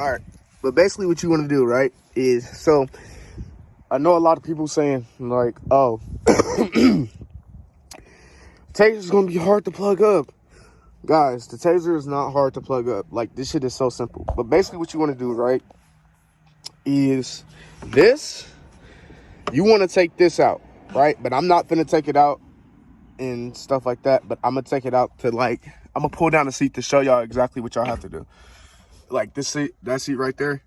All right. But basically what you want to do, right, is, so I know a lot of people saying, like, oh, Taser's going to be hard to plug up. Guys, the Taser is not hard to plug up. Like, this shit is so simple. But basically what you want to do, right, is this. You want to take this out, right? But I'm not going to take it out and stuff like that. But I'm going to take it out to, like, I'm going to pull down the seat to show y'all exactly what y'all have to do. Like this seat, that seat right there,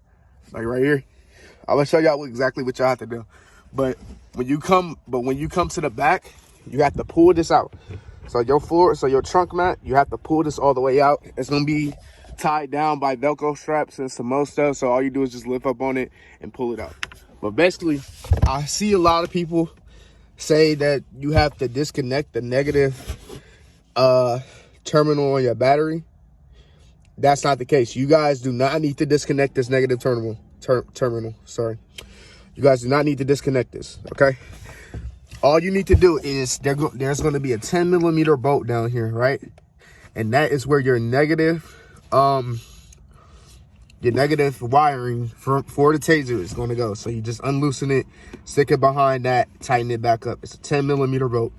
like right here. I'm going to show y'all exactly what y'all have to do. But when you come to the back, you have to pull this out. So your trunk mat, you have to pull this all the way out. It's gonna be tied down by Velcro straps and some more stuff. So all you do is just lift up on it and pull it out. But basically, I see a lot of people say that you have to disconnect the negative terminal on your battery. That's not the case. You guys do not need to disconnect this negative terminal. Sorry. You guys do not need to disconnect this, okay? All you need to do is there's going to be a 10mm bolt down here, right? And that is where your negative wiring for the Taser is going to go. So you just unloosen it, stick it behind that, tighten it back up. It's a 10mm bolt.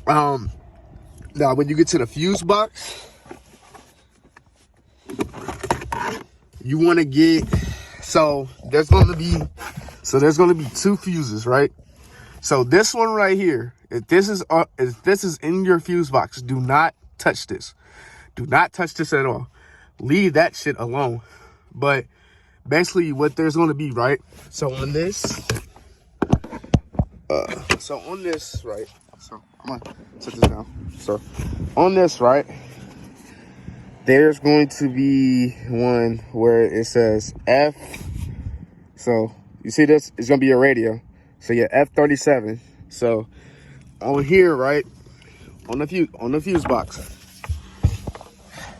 Now when you get to the fuse box, you want to get, so there's going to be two fuses, right? So this one right here, if this is in your fuse box, do not touch this. Do not touch this at all. Leave that shit alone. But basically what there's going to be, right? So on this, right? So I'm going to set this down. So on this, right, there's going to be one where it says F. So you see this? It's going to be a radio. So your F37. So on here, right, on the fuse box,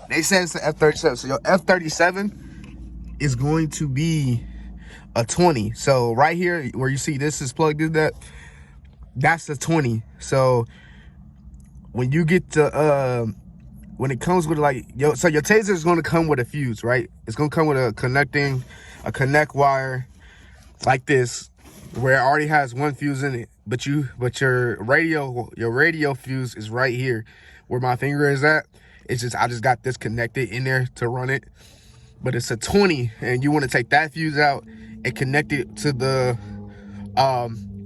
they said it's the F37. So your F37 is going to be a 20. So right here where you see this is plugged in, that's the 20. So when you get to when it comes with like so your Taser is going to come with a fuse, right? It's going to come with a connect wire like this, where it already has one fuse in it, but your radio fuse is right here where my finger is at. It's just I just got this connected in there to run it, but it's a 20, and you want to take that fuse out and connect it to the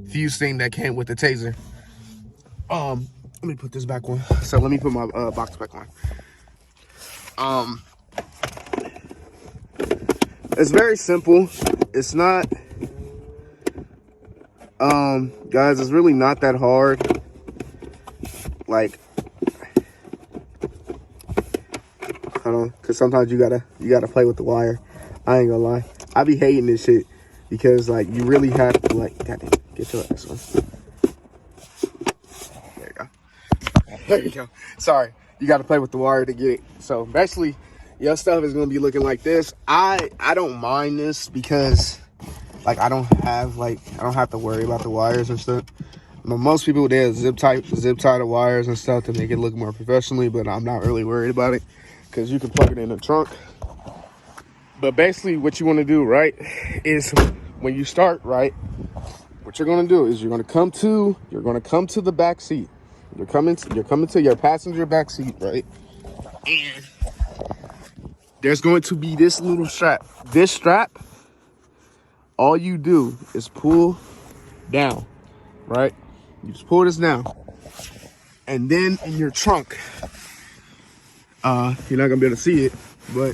fuse thing that came with the Taser. Let me put this back on. So let me put my box back on. It's very simple. It's not. Guys, it's really not that hard. Like, hold on, because sometimes you gotta play with the wire. I ain't gonna lie, I be hating this shit because like you really have to like, goddamn, get your ass on. There you go. There you go. Sorry, you gotta play with the wire to get it. So basically, your stuff is gonna be looking like this. I don't mind this because like I don't have to worry about the wires and stuff. But most people, they zip tie the wires and stuff to make it look more professionally, but I'm not really worried about it because you can plug it in the trunk. But basically what you want to do, right, is when you start, right, what you're going to do is you're going to come to the back seat. You're coming to your passenger back seat, right? And there's going to be this little strap. This strap, all you do is pull down, right? You just pull this down. And then in your trunk, you're not gonna be able to see it, but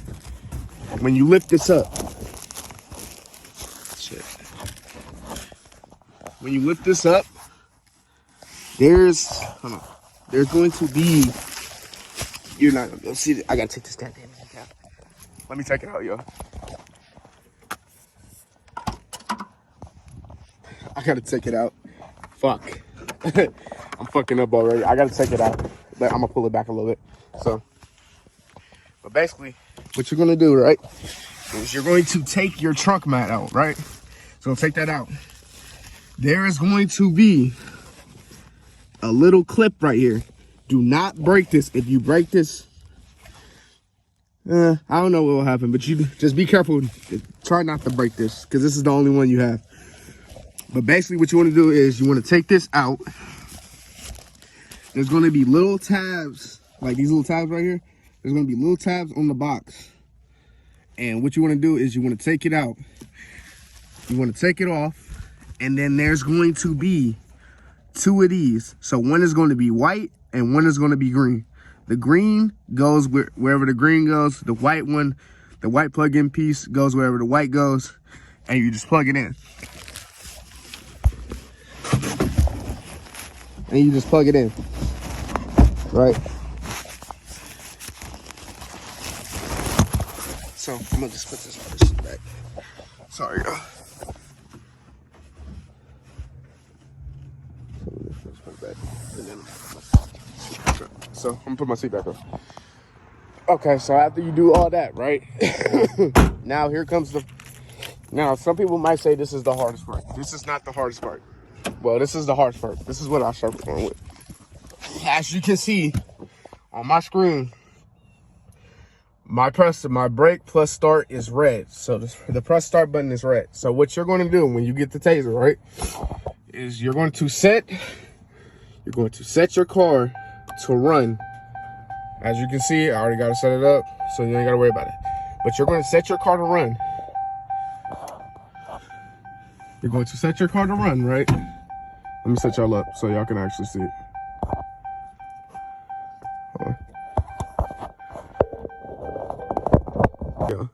when you lift this up, when you lift this up, there's going to be, you're not gonna be able to see it. I gotta take this goddamn thing out. Let me take it out, yo. I gotta take it out. Fuck. I'm fucking up already. I gotta take it out, but I'm gonna pull it back a little bit. So, but basically, what you're gonna do, right, is you're going to take your trunk mat out, right? So take that out. There is going to be a little clip right here. Do not break this. If you break this, I don't know what will happen, but you just be careful. Try not to break this, because this is the only one you have. But basically what you want to do is you want to take this out. There's going to be little tabs, like these little tabs right here. There's going to be little tabs on the box. And what you want to do is you want to take it out. You want to take it off. And then there's going to be 2 of these. So one is going to be white and one is going to be green. The green goes wherever the green goes. The white one, the white plug-in piece goes wherever the white goes. And you just plug it in. And you just plug it in. Right? So I'm gonna just put this back. Sorry, y'all. So I'm gonna put my seat back on. Okay, so after you do all that, right? Now here comes the. Now some people might say this is the hardest part. This is not the hardest part. Well, this is the hardest part. This is what I'll start going with. As you can see on my screen, my brake plus start is red. So the press start button is red. So what you're going to do when you get the Taser, right, is you're going to set your car to run. As you can see, I already got to set it up, so you ain't got to worry about it. But you're going to set your car to run. You're going to set your car to run, right? Let me set y'all up so y'all can actually see it. Yeah.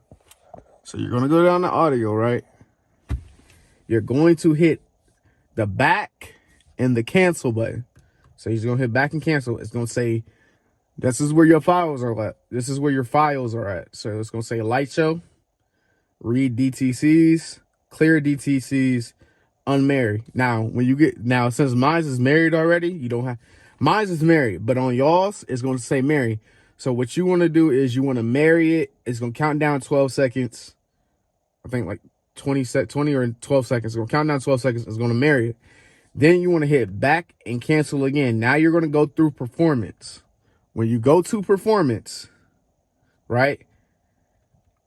So you're going to go down to audio, right? You're going to hit the back and the cancel button. So you're going to hit back and cancel. It's going to say, this is where your files are at. This is where your files are at. So it's going to say light show, read DTCs, clear DTCs, unmarried. Now, since mine is married already, you don't have, mine is married, but on y'all's, it's going to say married. So what you want to do is you want to marry it. It's going to count down 12 seconds. I think like 20 or 12 seconds. It's going to count down 12 seconds. It's going to marry it. Then you want to hit back and cancel again. Now you're going to go through performance. When you go to performance, right,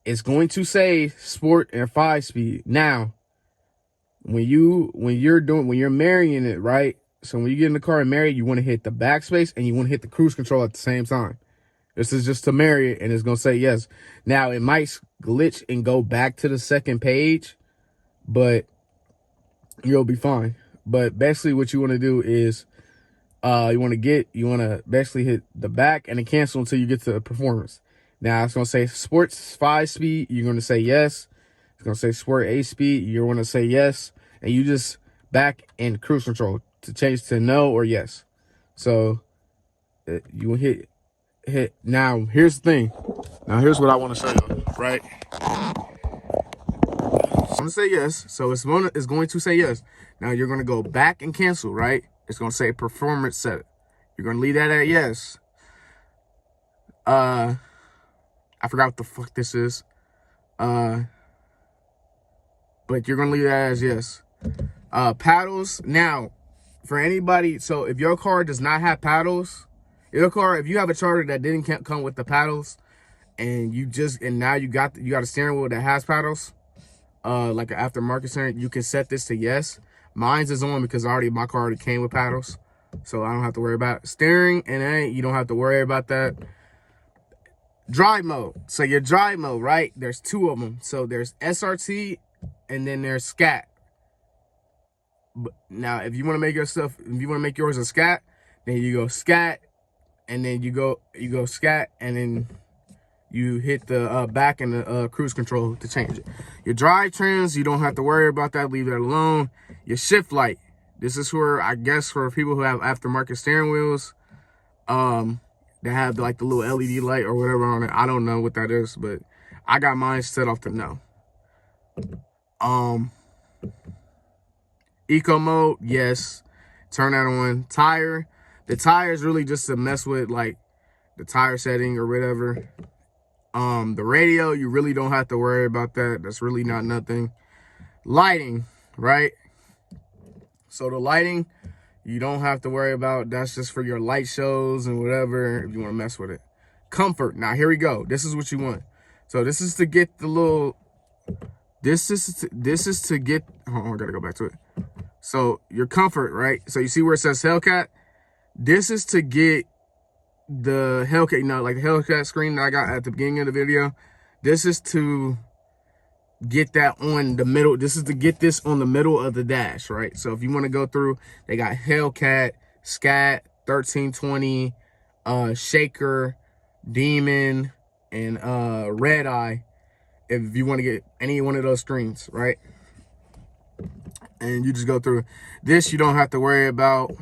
it's going to say sport and 5-speed. Now, when you're marrying it, right? So when you get in the car and marry it, you want to hit the backspace and you want to hit the cruise control at the same time. This is just to marry it, and it's going to say yes. Now, it might glitch and go back to the second page, but you'll be fine. But basically what you want to do is you want to basically hit the back and then cancel until you get to performance. Now, it's going to say sports 5-speed. You're going to say yes. It's going to say sport 8-speed. You're going to say yes. And you just back and cruise control to change to no or yes. So you will hit. Now, here's the thing. Now, here's what I want to show you, right? I'm going to say yes. So it's going to say yes. Now, you're going to go back and cancel, right? It's going to say performance set. You're going to leave that at yes. I forgot what the fuck this is. But you're going to leave that as yes. Paddles. Now, for anybody, so if your car does not have paddles, if you have a Charger that didn't come with the paddles, and now you got a steering wheel that has paddles, like an aftermarket steering, you can set this to yes. Mine's is on because my car already came with paddles, so I don't have to worry about it. Steering, and you don't have to worry about that. Drive mode. So your drive mode, right? There's 2 of them. So there's SRT, and then there's SCAT. But now, if you want to make yours a SCAT, then you go SCAT, and then you go SCAT, and then you hit the back and the cruise control to change it. Your drive trans, you don't have to worry about that. Leave it alone. Your shift light. This is for, I guess, for people who have aftermarket steering wheels, that have like the little LED light or whatever on it. I don't know what that is, but I got mine set off to no. Eco mode, yes. Turn that on. Tire. The tire is really just to mess with like the tire setting or whatever. The radio, you really don't have to worry about that. That's really not nothing. Lighting, right? So the lighting, you don't have to worry about. That's just for your light shows and whatever if you want to mess with it. comfort. Now here we go. This is what you want. So this is to get the little, this is to get, hold on, I gotta go back to it. So your comfort, right? So you see where it says Hellcat? This is to get the Hellcat, you know, like the Hellcat screen that I got at the beginning of the video. This is to get that on the middle. This is to get this on the middle of the dash, right? So if you want to go through, they got Hellcat, Scat, 1320, Shaker, Demon, and Red Eye. If you want to get any one of those screens, right? And you just go through this. You don't have to worry about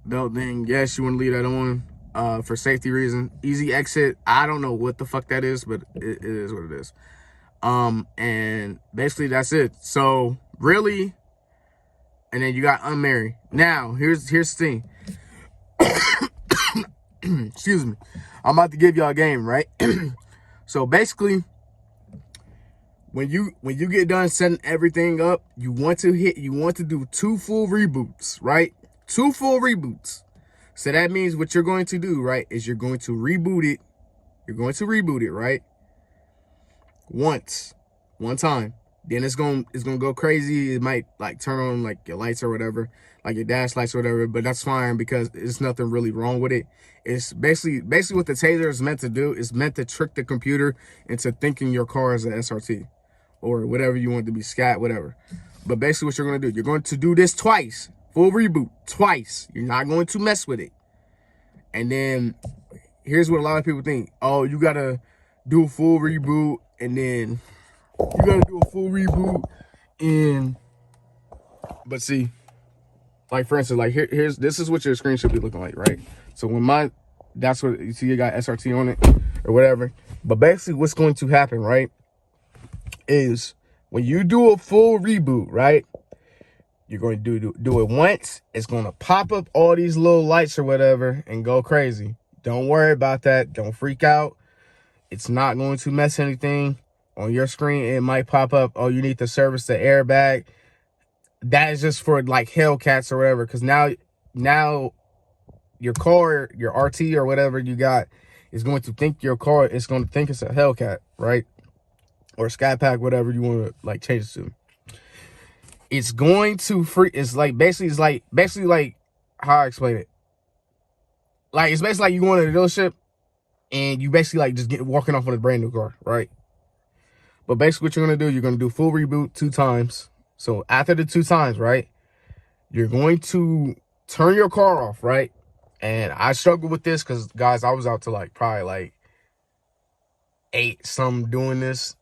belt thing. Yes, you want to leave that on for safety reason. Easy exit. I don't know what the fuck that is, but it is what it is. And basically that's it. So really, and then you got unmarried. Now here's the thing. Excuse me. I'm about to give y'all a game, right? So basically, when you get done setting everything up, you want to do 2 full reboots, right? 2 full reboots. So that means what you're going to do, right, is you're going to reboot it. You're going to reboot it, right? One time. Then it's gonna go crazy. It might like turn on like your lights or whatever, like your dash lights or whatever, but that's fine because there's nothing really wrong with it. It's basically what the Taser is meant to do is meant to trick the computer into thinking your car is an SRT or whatever you want it to be, Scat, whatever. But basically what you're gonna do, you're going to do this twice, full reboot, twice. You're not going to mess with it. And then here's what a lot of people think. Oh, you gotta do a full reboot and then you gotta do a full reboot and, but see, like for instance, like this is what your screen should be looking like, right? So when that's what you see, you got SRT on it or whatever. But basically what's going to happen, right, is when you do a full reboot, right, you're going to do it once. It's going to pop up all these little lights or whatever and go crazy. Don't worry about that. Don't freak out. It's not going to mess anything. On your screen, it might pop up, oh, you need to service the airbag. That is just for like Hellcats or whatever, because now your car, your RT or whatever you got is going to think your car, it's going to think it's a Hellcat, right? Or Sky Pack, whatever you want to like change it to. It's going to it's basically like how I explain it. Like it's basically like you going to the dealership and you basically like just walking off on a brand new car, right? But basically what you're going to do, you're going to do full reboot 2 times. So after the 2 times, right, you're going to turn your car off, right? And I struggled with this because, guys, I was out to like probably like 8 something doing this.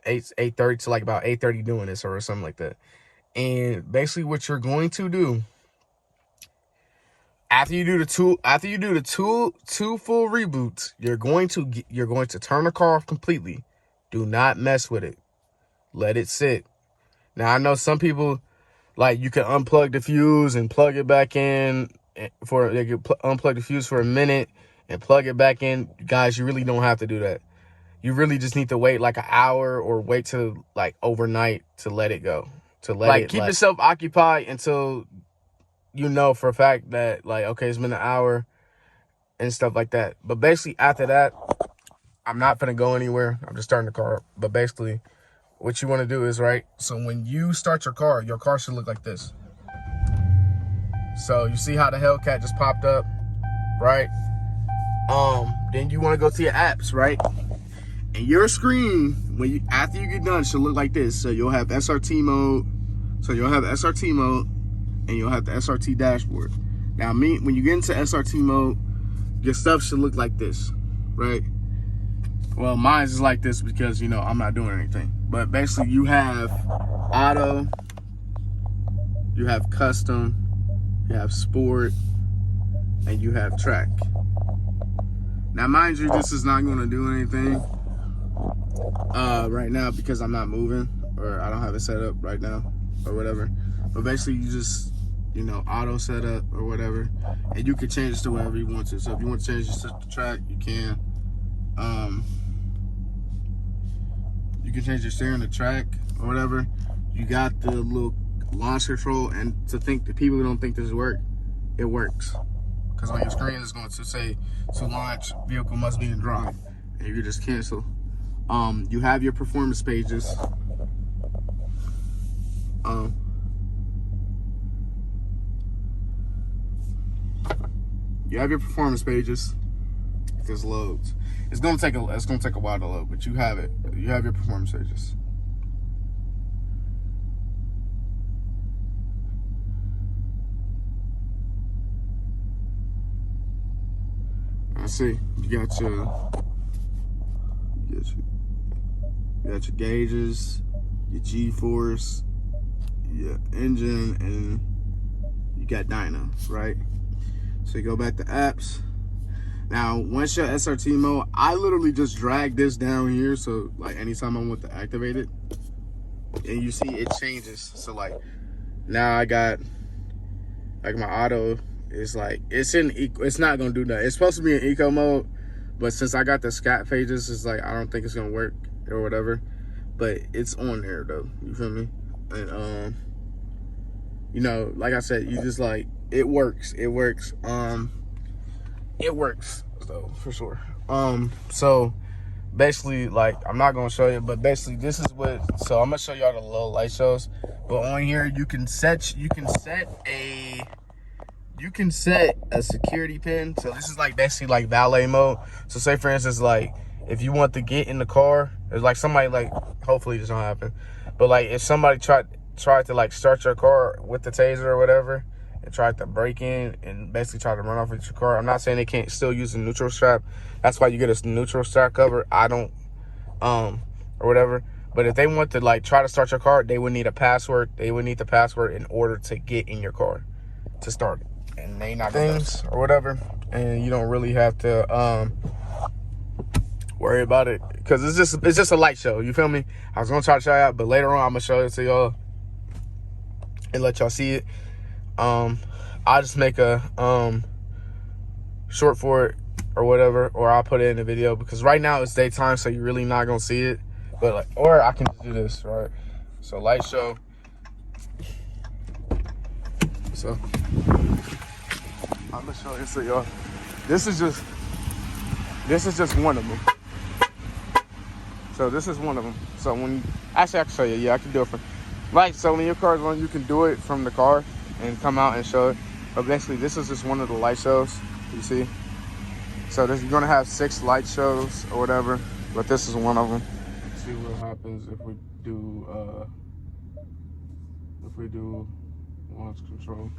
8:30 to like about 8:30 doing this or something like that. And basically what you're going to do after you do the two full reboots, you're going to turn the car off completely. Do not mess with it. Let it sit. Now, I know some people, like, you can unplug the fuse and plug it back in they can unplug the fuse for a minute and plug it back in. Guys, you really don't have to do that. You really just need to wait like an hour or wait till like overnight to let it go. Keep yourself occupied until you know for a fact that like, okay, it's been an hour and stuff like that. But basically after that, I'm not gonna go anywhere. I'm just starting the car up. But basically, what you want to do is, right, so when you start your car should look like this. So you see how the Hellcat just popped up, right? Then you want to go to your apps, right? And your screen, after you get done, should look like this. So you'll have SRT mode. And you'll have the SRT dashboard. Now, when you get into SRT mode, your stuff should look like this, right? Well, mine's is like this because, you know, I'm not doing anything. But basically, you have auto, you have custom, you have sport, and you have track. Now, mind you, this is not going to do anything right now because I'm not moving or I don't have it set up right now or whatever. But basically, you just, you know, auto setup or whatever, and you can change this to whatever you want to. So if you want to change this to track, you can. You can change your steering to track or whatever. You got the little launch control, and to think that people who don't think this works, it works. because on your screen it's going to say to launch, vehicle must be in drive, and you just cancel. You have your performance pages. You have your performance pages. If this loads, it's gonna take a while to load, but you have it. You have your performance pages. Let's see. You got your gauges, your G-force, your engine, and you got dyno, right? So you go back to apps. Now, once your SRT mode, I literally just drag this down here. So like anytime I want to activate it, and you see it changes. So like now I got like my auto is like, it's in eco, it's not gonna do that. It's supposed to be in eco mode, but since I got the scat pages, it's like, I don't think it's gonna work or whatever, but it's on there though, you feel me? And you know, like I said, you just like, it works though, for sure. So basically, like, I'm not gonna show you, but basically this is what, so I'm gonna show y'all the little light shows. But on here you can set a security pin. So this is like basically like valet mode. So say for instance, like if you want to get in the car, it's like somebody, like, hopefully this don't happen, but like if somebody tried to like start your car with the taser or whatever and tried to break in and basically try to run off with your car, I'm not saying they can't still use the neutral strap. That's why you get a neutral strap cover. I don't or whatever. But if they want to like try to start your car, they would need a password. They would need the password in order to get in your car to start it. And they not things or whatever, and you don't really have to worry about it, because it's just a light show, you feel me? I was gonna try to show you out, but later on I'm gonna show it to y'all and let y'all see it. I'll just make a short for it or whatever, or I'll put it in the video, because right now it's daytime, so you're really not gonna see it. But like, or I can just do this, right? So light show. So I'm gonna show you, so y'all, this is just one of them. So this is one of them. So when, actually I can show you, yeah, I can do it from, like, so when your car is on, you can do it from the car and come out and show it. But basically this is just one of the light shows, you see? So you're gonna have 6 light shows or whatever, but this is one of them. Let's see what happens if we do launch control.